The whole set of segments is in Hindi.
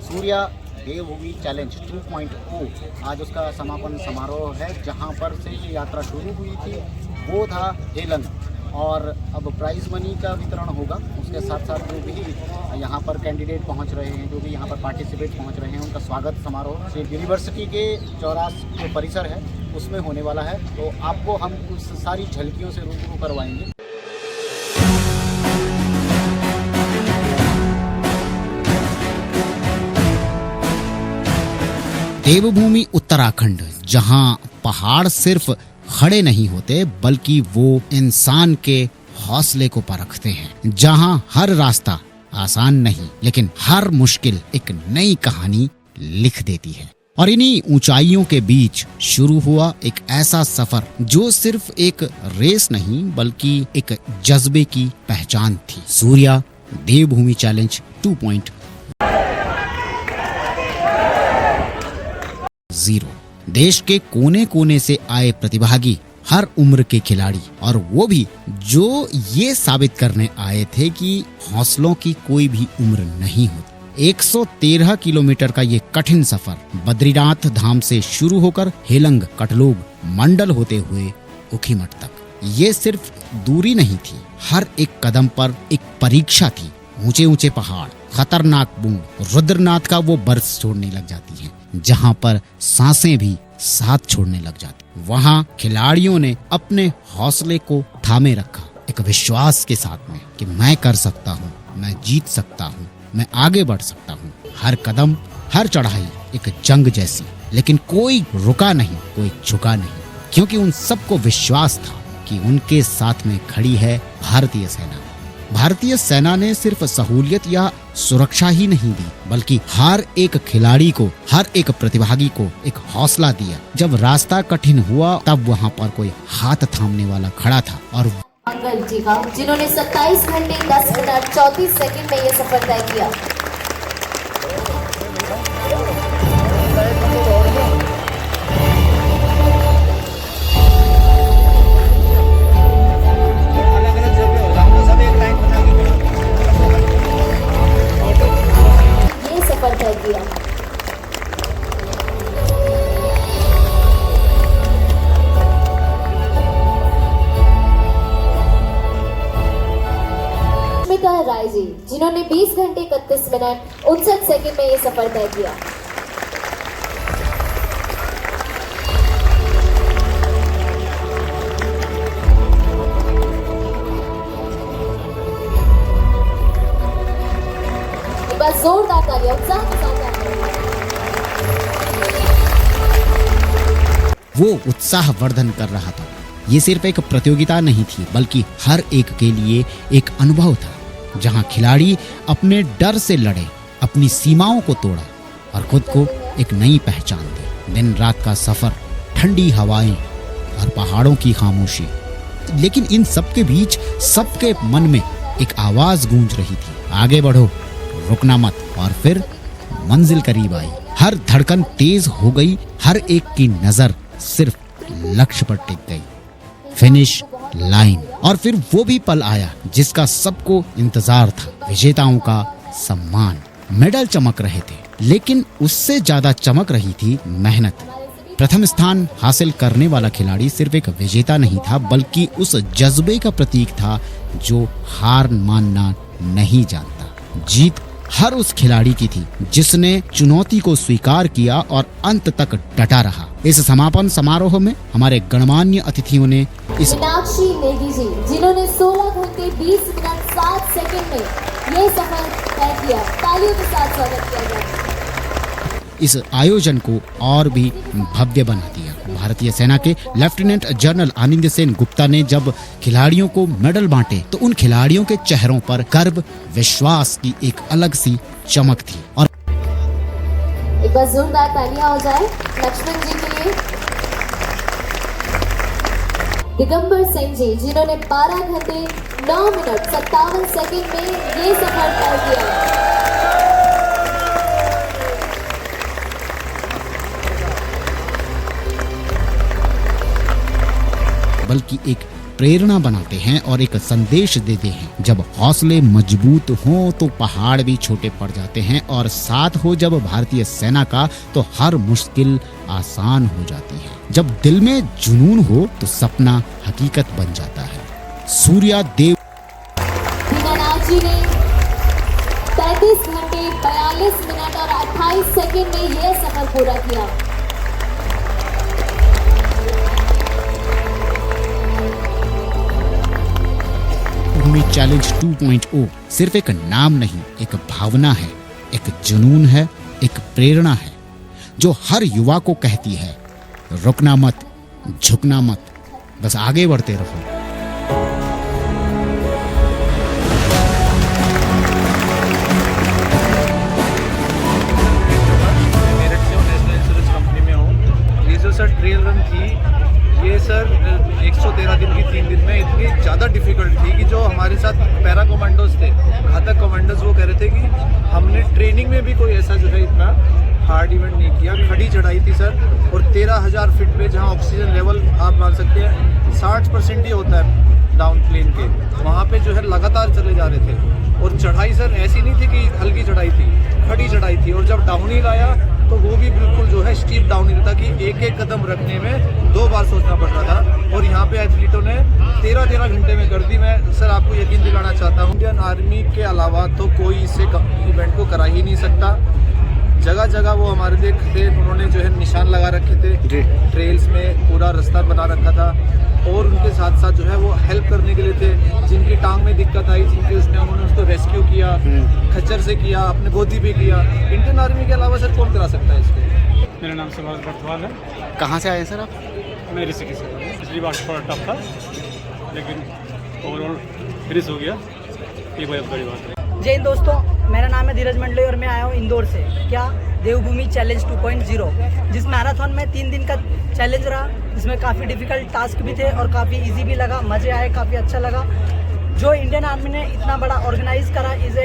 सूर्या देवभूमि चैलेंज 2.0 आज उसका समापन समारोह है। जहां पर से ये यात्रा शुरू हुई थी वो था हेलंग और अब प्राइज मनी का वितरण होगा। उसके साथ साथ जो भी यहाँ पर कैंडिडेट पहुँच रहे हैं, जो भी यहाँ पर पार्टिसिपेट पहुँच रहे हैं, उनका स्वागत समारोह यूनिवर्सिटी के चौरास जो परिसर है उसमें होने वाला है। तो आपको हम उस सारी झलकियों से रूबरू करवाएंगे। देवभूमि उत्तराखंड, जहां पहाड़ सिर्फ खड़े नहीं होते बल्कि वो इंसान के हौसले को परखते हैं, जहां हर रास्ता आसान नहीं लेकिन हर मुश्किल एक नई कहानी लिख देती है। और इन्हीं ऊंचाइयों के बीच शुरू हुआ एक ऐसा सफर जो सिर्फ एक रेस नहीं बल्कि एक जज्बे की पहचान थी। सूर्या देवभूमि चैलेंज 2.0। देश के कोने कोने से आए प्रतिभागी, हर उम्र के खिलाड़ी, और वो भी जो ये साबित करने आए थे कि हौसलों की कोई भी उम्र नहीं होती। 113 किलोमीटर का ये कठिन सफर बद्रीनाथ धाम से शुरू होकर हेलंग, कटलोग, मंडल होते हुए ऊखीमठ तक, ये सिर्फ दूरी नहीं थी, हर एक कदम पर एक परीक्षा थी। ऊंचे ऊंचे पहाड़, खतरनाक बूंद, रुद्रनाथ का वो बर्फ छोड़ने लग जाती है जहां पर सांसें भी साथ छोड़ने लग जाती। वहां खिलाड़ियों ने अपने हौसले को थामे रखा, एक विश्वास के साथ में कि मैं कर सकता हूँ, मैं जीत सकता हूँ, मैं आगे बढ़ सकता हूँ। हर कदम, हर चढ़ाई एक जंग जैसी, लेकिन कोई रुका नहीं, कोई झुका नहीं, क्योंकि उन सबको विश्वास था कि उनके साथ में खड़ी है भारतीय सेना। भारतीय सेना ने सिर्फ सहूलियत या सुरक्षा ही नहीं दी बल्कि हर एक खिलाड़ी को, हर एक प्रतिभागी को एक हौसला दिया। जब रास्ता कठिन हुआ तब वहाँ पर कोई हाथ थामने वाला खड़ा था, और मंगल जी का, जिन्होंने 27 घंटे 10 मिनट 34 सेकंड में ये सफर तय किया। राय जी, जिन्होंने 20 घंटे 31 मिनट 59 सेकंड में ये सफर तय किया। एक बार जोरदार तालियां उत्साह के साथ। वो उत्साह वर्धन कर रहा था। ये सिर्फ एक प्रतियोगिता नहीं थी बल्कि हर एक के लिए एक अनुभव था, जहां खिलाड़ी अपने डर से लड़े, अपनी सीमाओं को तोड़ा और खुद को एक नई पहचान दी। दिन रात का सफर, ठंडी हवाएं और पहाड़ों की खामोशी, लेकिन इन सबके बीच सबके मन में एक आवाज गूंज रही थी, आगे बढ़ो, रुकना मत। और फिर मंजिल करीब आई, हर धड़कन तेज हो गई, हर एक की नजर सिर्फ लक्ष्य पर टिक गई, फिनिश लाइन। और फिर वो भी पल आया जिसका सबको इंतजार था, विजेताओं का सम्मान। मेडल चमक रहे थे, लेकिन उससे ज्यादा चमक रही थी मेहनत। प्रथम स्थान हासिल करने वाला खिलाड़ी सिर्फ एक विजेता नहीं था बल्कि उस जज्बे का प्रतीक था जो हार मानना नहीं जानता। जीत हर उस खिलाड़ी की थी जिसने चुनौती को स्वीकार किया और अंत तक डटा रहा। इस समापन समारोह में हमारे गणमान्य अतिथियों ने इस मीनाक्षी नेगी जी, जिन्होंने 16 घंटे 20 मिनट 7 सेकंड में ये सफर तय किया, तालियों के साथ स्वागत किया जाए। इस आयोजन को और भी भव्य बना दिया। भारतीय सेना के लेफ्टिनेंट जनरल आनंद सेन गुप्ता ने जब खिलाड़ियों को मेडल बांटे तो उन खिलाड़ियों के चेहरों पर गर्व, विश्वास की एक अलग सी चमक थी। और एक बार जोरदार तालियां हो जाए लक्ष्मण जी के लिए। दिगंबर सिंह जी, जिन्होंने 12 घंटे 9 मिनट 57 सेकंड में ये सफर तय किया। बल्कि एक प्रेरणा बनाते हैं और एक संदेश देते हैं। जब हौसले मजबूत हों तो पहाड़ भी छोटे पड़ जाते हैं और साथ हो जब भारतीय सेना का तो हर मुश्किल आसान हो जाती है। जब दिल में जुनून हो तो सपना हकीकत बन जाता है। सूर्या देव दीनानाथ जी ने 33 घंटे 42 मिनट और 28 सेकंड में यह सफर पूरा किया। भूमि चैलेंज 2.0 सिर्फ एक नाम नहीं, एक भावना है, एक जुनून है, एक प्रेरणा है जो हर युवा को कहती है रुकना मत, झुकना मत, बस आगे बढ़ते रहो। सर ट्रेल रन थी ये सर 113 दिन की 3 दिन में इतनी ज़्यादा डिफिकल्ट थी कि जो हमारे साथ पैरा कमांडोज थे, घातक कमांडोज, वो कह रहे थे कि हमने ट्रेनिंग में भी कोई ऐसा जो है इतना हार्ड इवेंट नहीं किया। खड़ी चढ़ाई थी सर और 13,000 फीट पे जहाँ ऑक्सीजन लेवल आप मान सकते हैं 60% ही होता है डाउन प्लेन के, वहाँ पे जो है लगातार चले जा रहे थे। और चढ़ाई सर ऐसी नहीं थी कि हल्की चढ़ाई थी, खड़ी चढ़ाई थी। और जब डाउन हिल आया तो वो भी बिल्कुल जो है स्टीप डाउन हिल था कि एक एक कदम रखने में 2 बार सोचना पड़ रहा था। और यहाँ पे एथलीटों ने 13 घंटे में कर दी। मैं सर आपको यकीन दिलाना चाहता हूँ इंडियन आर्मी के अलावा तो कोई इसे इवेंट को करा ही नहीं सकता। जगह जगह वो हमारे लिए थे, उन्होंने जो है निशान लगा रखे थे, ट्रेल्स में पूरा रास्ता बना रखा था। और उनके साथ साथ जो है वो हेल्प करने के लिए थे, जिनकी टांग में दिक्कत आई, जिनके उन्होंने उसको रेस्क्यू किया, खच्चर से किया, अपने गोदी पे किया। इंडियन आर्मी के अलावा सर कौन करा सकता है इसको। मेरा नाम सुभाष बर्थवाल है। कहाँ से आए सर आप? मैं ऋषिकेश से हूँ। पिछली बार थोड़ा टफ था लेकिन ओवरऑल फिनिश हो गया, ये कोई बड़ी बात नहीं। जय हिंद दोस्तों, मेरा नाम है धीरज मंडले और मैं आया हूँ इंदौर से। क्या देवभूमि चैलेंज 2.0, जिस मैराथन में 3 दिन का चैलेंज रहा, जिसमें काफ़ी डिफिकल्ट टास्क भी थे और काफ़ी इजी भी लगा, मज़े आए, काफ़ी अच्छा लगा। जो इंडियन आर्मी ने इतना बड़ा ऑर्गेनाइज करा इज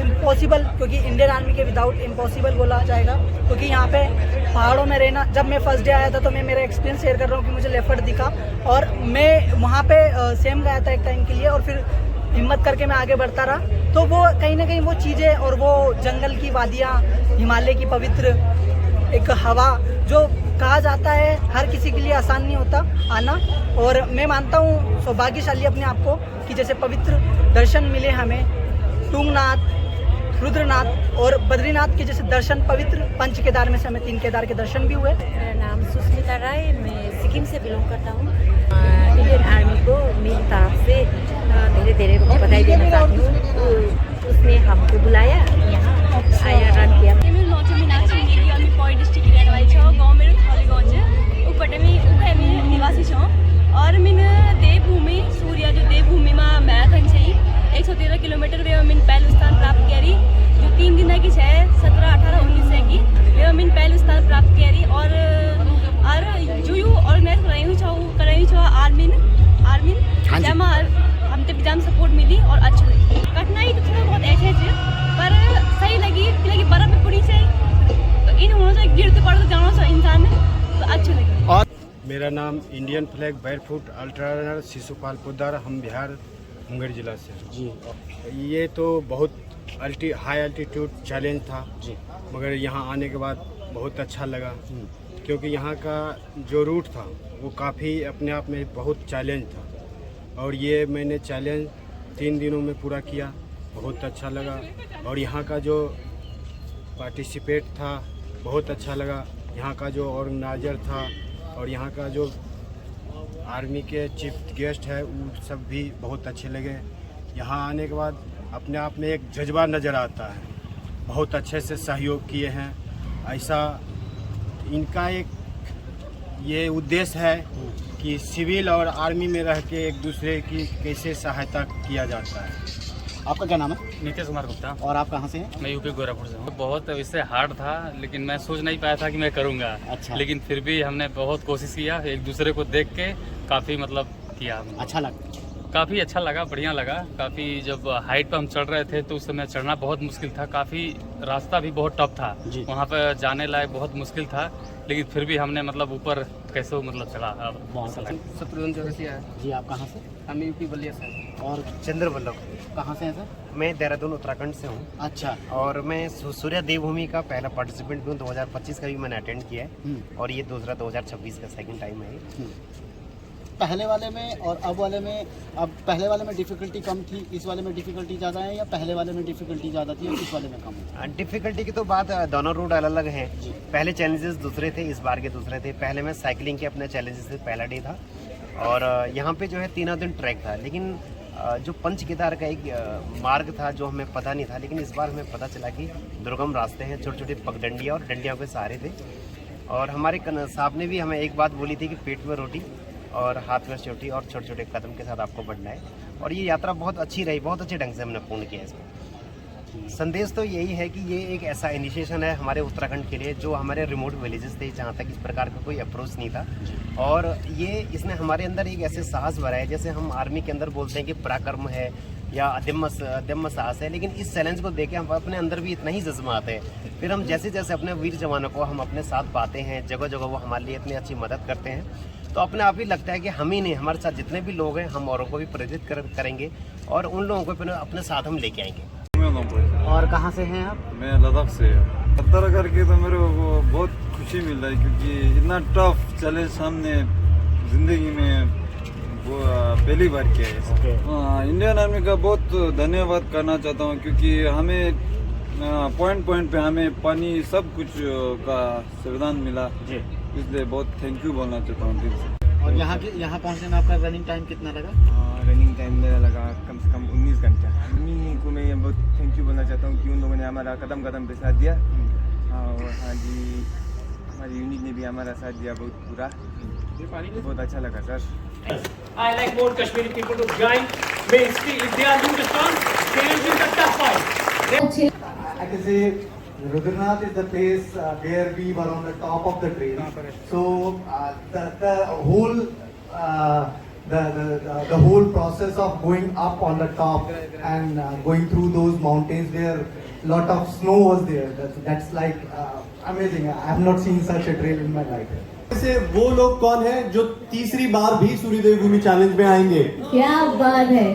इम्पॉसिबल, क्योंकि इंडियन आर्मी के विदाउट इम्पॉसिबल बोला जाएगा। क्योंकि यहाँ पे पहाड़ों में रहना, जब मैं फर्स्ट डे आया था तो मैं मेरा एक्सपीरियंस शेयर कर रहा हूँ कि मुझे लेपर्ड दिखा और मैं वहाँ पे सेम गया था एक टाइम के लिए और फिर हिम्मत करके मैं आगे बढ़ता रहा। तो वो कहीं ना कहीं वो चीज़ें और वो जंगल की वादियाँ, हिमालय की पवित्र एक हवा, जो कहा जाता है हर किसी के लिए आसान नहीं होता आना। और मैं मानता हूँ सौभाग्यशाली अपने आप को कि जैसे पवित्र दर्शन मिले हमें, तुंगनाथ, रुद्रनाथ और बद्रीनाथ के जैसे दर्शन, पवित्र पंच केदार में से हमें 3 केदार के दर्शन भी हुए। मेरा नाम सुष्मिता राय, मैं सिक्किम से बिलोंग करता हूँ। इंडियन आर्मी को मेरी तरफ से धीरे बधाई देना चाहती हूँ। उसने हमको बुलाया, यहाँ आया, रन किया। मेरो नाम चाहिँ मीनाक्षी नेगी अनि पौडी डिस्ट्रिक्ट एरियाबाट छ। गाउँ मेरो थली गाउँ चाहिँ उकबाट हामी निवासी छौँ। और मैंने देवभूमि सूर्या जो देवभूमि में मैराथन से 113 किलोमीटर वे मैंने पहले स्थान प्राप्त करी। जो 3 दिन की है 17, 18, 19 है कि वे मैंने पहले स्थान प्राप्त करी। और जो यू ऑर्गेनाइज कराई छो आर्मी जमा हम तक एग्जाम सपोर्ट मिली और अच्छी लगी। कठिनाई तो थोड़ा बहुत ऐसे थे पर सही लगी कि बर्फ में पूरी से इन होना चाहिए, गिरते पड़ते जाना चाहिए इंसान तो अच्छी लगी। और मेरा नाम Indian flag barefoot ultra runner Shishupal Poddar, हम बिहार मुंगेर जिला से जी। ये तो बहुत हाई अल्टीट्यूड चैलेंज था जी, मगर यहाँ आने के बाद बहुत अच्छा लगा क्योंकि यहाँ का जो रूट था वो काफ़ी अपने आप में बहुत चैलेंज था। और ये मैंने चैलेंज 3 दिनों में पूरा किया, बहुत अच्छा लगा। और यहाँ का जो पार्टिसिपेट था बहुत अच्छा लगा, यहाँ का जो ऑर्गेनाइजर था और यहाँ का जो आर्मी के चीफ गेस्ट है वो सब भी बहुत अच्छे लगे। यहाँ आने के बाद अपने आप में एक जज्बा नज़र आता है, बहुत अच्छे से सहयोग किए हैं। ऐसा इनका एक ये उद्देश्य है कि सिविल और आर्मी में रह के एक दूसरे की कैसे सहायता किया जाता है। आपका क्या नाम है? नीतीश कुमार गुप्ता। और आप कहाँ से हैं? मैं यूपी गोरखपुर से हूँ। बहुत इससे हार्ड था लेकिन मैं सोच नहीं पाया था कि मैं करूँगा। अच्छा। लेकिन फिर भी हमने बहुत कोशिश किया, एक दूसरे को देख के काफ़ी मतलब किया हमने। अच्छा लगा? काफ़ी अच्छा लगा, बढ़िया लगा। काफ़ी जब हाइट पर हम चढ़ रहे थे तो उस समय चढ़ना बहुत मुश्किल था, काफ़ी रास्ता भी बहुत टफ था, वहाँ पर जाने लायक बहुत मुश्किल था। लेकिन फिर भी हमने मतलब ऊपर कैसे मतलब चला बहुत चला। शत्रुघ्न चौरसिया है। जी, आप कहाँ से? हम यूपी बलिया से। और चंद्र वल्लभ, कहाँ से हैं सर? मैं देहरादून उत्तराखंड से हूँ। अच्छा। और मैं सूर्या देवभूमि का पहला पार्टिसिपेंट हूँ। 2025 का भी मैंने अटेंड किया है और ये दूसरा 2026 का सेकंड टाइम है। पहले वाले में और अब वाले में, अब पहले वाले में डिफ़िकल्टी कम थी, इस वाले में डिफ़िकल्टी ज़्यादा है, या पहले वाले में डिफ़िकल्टी ज़्यादा थी और इस वाले में कम है? डिफ़िकल्टी की तो बात, दोनों रूट अलग अलग हैं। पहले चैलेंजेस दूसरे थे, इस बार के दूसरे थे। पहले में साइकिलिंग के अपने चैलेंजेस से पहला डे था और यहाँ पे जो है तीनों दिन ट्रैक था। लेकिन जो पंच केदार का एक मार्ग था जो हमें पता नहीं था, लेकिन इस बार हमें पता चला कि दुर्गम रास्ते हैं, छोटी छोटी पगडंडियाँ और डंडियों के सहारे थे। और हमारे साहब ने भी हमें एक बात बोली थी कि पेट में रोटी और हाथ में चोटी और छोटे छोटे कदम के साथ आपको बढ़ना है। और ये यात्रा बहुत अच्छी रही, बहुत अच्छे ढंग से हमने पूर्ण किया इसको। संदेश तो यही है कि ये एक ऐसा इनिशिएशन है हमारे उत्तराखंड के लिए, जो हमारे रिमोट विलेजेस थे जहाँ तक इस प्रकार का कोई अप्रोच नहीं था। और ये इसने हमारे अंदर एक ऐसे साहस भरा है, जैसे हम आर्मी के अंदर बोलते हैं कि पराक्रम है या अदम्य साहस है, लेकिन इस चैलेंज को देख के हम अपने अंदर भी इतना ही जज्बा आते हैं। फिर हम जैसे जैसे अपने वीर जवानों को हम अपने साथ पाते हैं, जगह जगह वो हमारे लिए इतनी अच्छी मदद करते हैं, तो अपने आप ही लगता है कि हम ही नहीं, हमारे साथ जितने भी लोग हैं हम औरों को भी प्रेरित करेंगे और उन लोगों को फिर अपने साथ हम लेके आएंगे। और कहाँ से हैं आप? मैं लद्दाख से। यात्रा करके तो मेरे को बहुत खुशी मिल रहा है, क्योंकि इतना टफ चैलेंज सामने ज़िंदगी में वो पहली बार किया है। इंडियन आर्मी का बहुत धन्यवाद करना चाहता हूँ, क्योंकि हमें पॉइंट पॉइंट पे हमें पानी सब कुछ का सुविधा मिला, इसलिए बहुत थैंक यू बोलना चाहता हूँ दिल से। और यहाँ पहुँचने में आपका रनिंग टाइम कितना लगा? रनिंग टाइम मेरा लगा कम से कम 19 घंटा। आर्मी को मैं बहुत थैंक यू बोलना चाहता हूँ कि उन लोगों ने हमारा कदम कदम पे साथ दिया। और हाँ जी, हमारी यूनिट ने भी हमारा साथ दिया बहुत पूरा, बहुत अच्छा लगा sir. I like more Kashmiri people to join me. If they are doing the strong, they will win the tough fight. I can say Rudranath is the place where we were on the top of the trail. So the whole the whole process of going up on the top and going through those mountains where lot of snow was there. That's like amazing. I have not seen such a trail in my life. से वो लोग कौन है जो तीसरी बार भी सूर्य देवभूमि चैलेंज में आएंगे? क्या बात है।